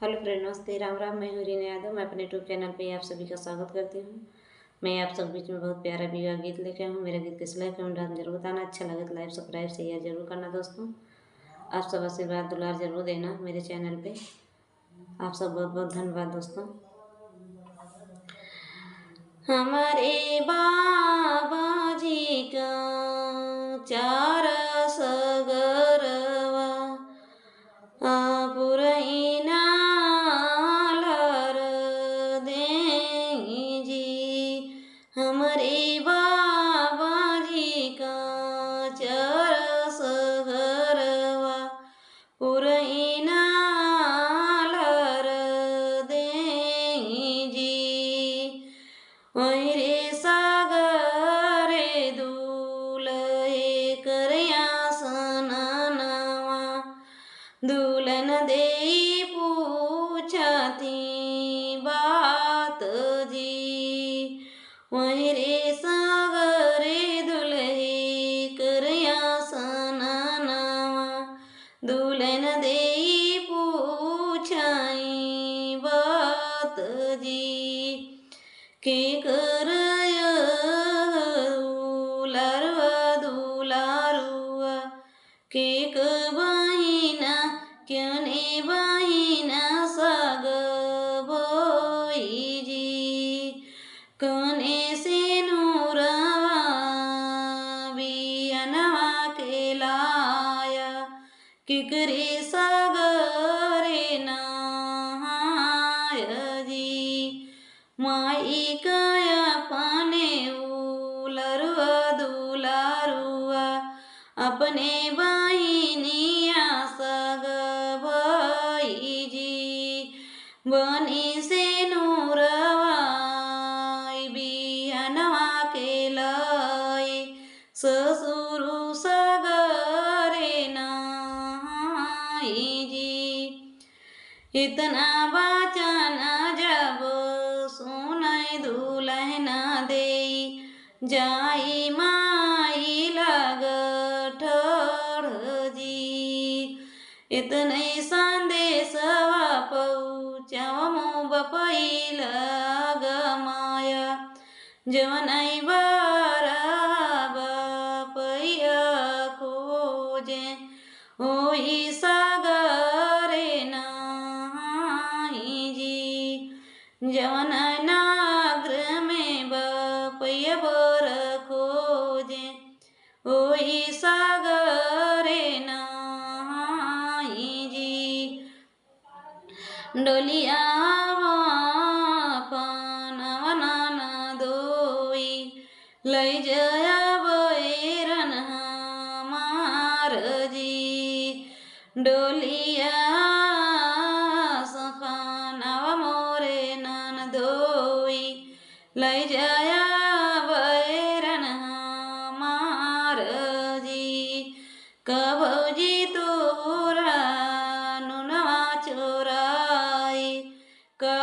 Hello friend, नमस्ते, राम राम। मैं हूँ रीना यादव। मैं अपने यूट्यूब चैनल पे आप सभी का स्वागत करती हूँ। मैं आप सब बीच में बहुत प्यारा विवाह गीत लेके हूँ। मेरा गीत कैसा लगे कमेंट में जरूर बताना। अच्छा लगे तो लाइक सब्सक्राइब शेयर जरूर करना दोस्तों। आप सब आशीर्वाद दुलार जरूर देना मेरे चैनल पे। आप सब बहुत बहुत धन्यवाद दोस्तों। हमारे बाबा जी का चार सगरवा पुरैना लर देंगी जी। हमरे बाबा जी का चरस घरवा पुरैना लर देंगी जी। वहीं रे सागरे दूल्हे करया सननवा दुल्हन देई पूछती बात जी। वहीं रे सागरे दुल्हे करया सननवा दुल्हन देई पूछाई बात जी। के करय दुलारुआ दुलारुआ के बहिना क्यों बहिना सग बोई जी। कने से नूरवा बियनवा के लाया किकरे सगरे नहाय जी। माई काया पाने उलरुआ दुलारुआ अपने बहिनिया सग भाई जी। बनी से नूरवा बिहनवा के लाए ससुर सगरे नहाई जी। इतना बचन जब सुनय दुल्हन देई जाई माई लग ठड़ जी। इतने संदेशवा पहुँचव बपई लग माया जवन बारा बपैया खोजे होई सागरे नहाई जी। जवन नागर में बपैया बर खोजे होई सागरे नहाई जी। डोलिया पानवन दोई लई जया बैरन हमार जी। डोलिया सफानव मोरे नन दोई लई जया बैरन हमार जी। कबौजी तोरा नुनवा चोराई का